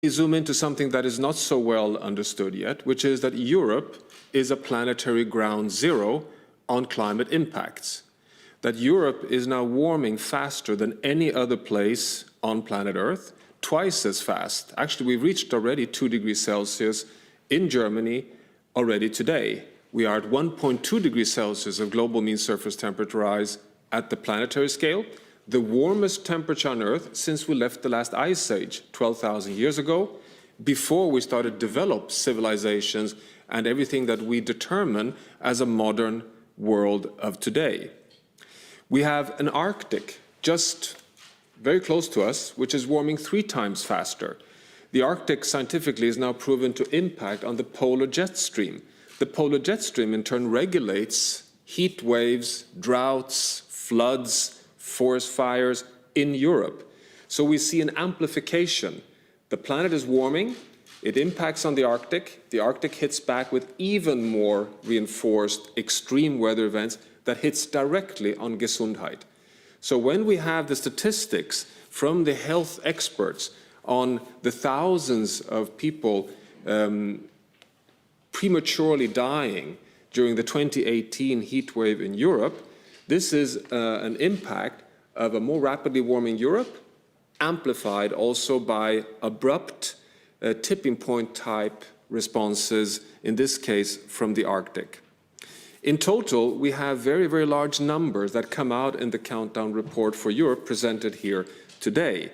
Zoom into something that is not so well understood yet, which is that Europe is a planetary ground zero on climate impacts. That Europe is now warming faster than any other place on planet Earth, twice as fast. Actually, we've reached already 2 degrees Celsius in Germany already today. We are at 1.2 degrees Celsius of global mean surface temperature rise at the planetary scale, the warmest temperature on Earth since we left the last ice age 12,000 years ago, before we started to develop civilizations and everything that we determine as a modern world of today. We have an Arctic just very close to us, which is warming 3 times faster. The Arctic scientifically is now proven to impact on the polar jet stream. The polar jet stream in turn regulates heat waves, droughts, floods, forest fires in Europe. So we see an amplification. The planet is warming, it impacts on the Arctic hits back with even more reinforced extreme weather events that hits directly on Gesundheit. So when we have the statistics from the health experts on the thousands of people prematurely dying during the 2018 heat wave in Europe, this is an impact of a more rapidly warming Europe, amplified also by abrupt tipping point type responses, in this case from the Arctic. In total, we have very, very large numbers that come out in the countdown report for Europe presented here today.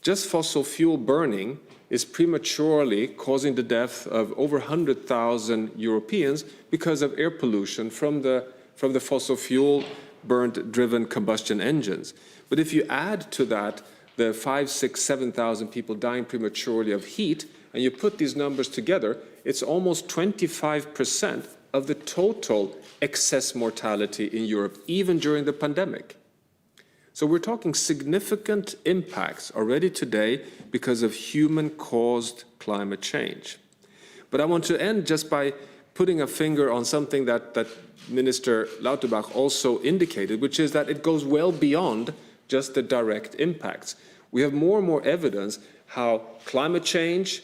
Just fossil fuel burning is prematurely causing the death of over 100,000 Europeans because of air pollution from the fossil fuel driven combustion engines. But if you add to that the 5, 6, 7,000 people dying prematurely of heat, and you put these numbers together, it's almost 25% of the total excess mortality in Europe, even during the pandemic. So we're talking significant impacts already today because of human-caused climate change. But I want to end just by putting a finger on something that Minister Lauterbach also indicated, which is that it goes well beyond just the direct impacts. We have more and more evidence how climate change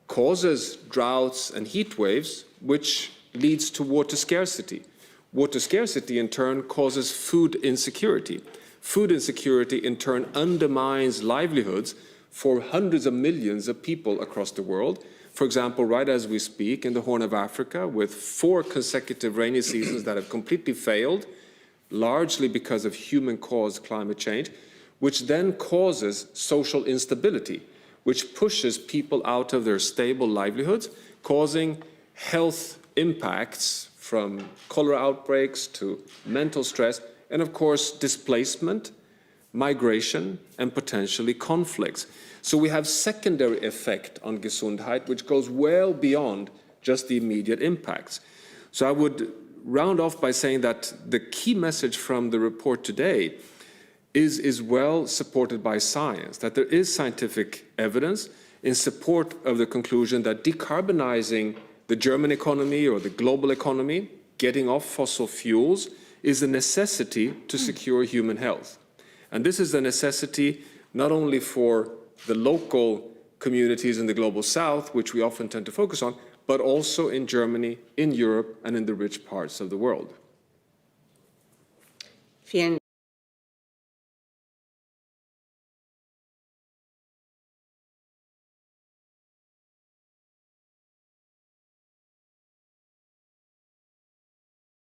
causes droughts and heat waves, which leads to water scarcity. Water scarcity in turn causes food insecurity. Food insecurity in turn undermines livelihoods for hundreds of millions of people across the world. For example, right as we speak in the Horn of Africa, with 4 consecutive rainy seasons that have completely failed, largely because of human-caused climate change, which then causes social instability, which pushes people out of their stable livelihoods, causing health impacts from cholera outbreaks to mental stress, and of course displacement, migration, and potentially conflicts. So we have secondary effect on Gesundheit, which goes well beyond just the immediate impacts. So I would round off by saying that the key message from the report today is well supported by science, that there is scientific evidence in support of the conclusion that decarbonizing the German economy or the global economy, getting off fossil fuels, is a necessity to secure human health. And this is a necessity not only for the local communities in the global south, which we often tend to focus on, but also in Germany, in Europe, and in the rich parts of the world. Vielen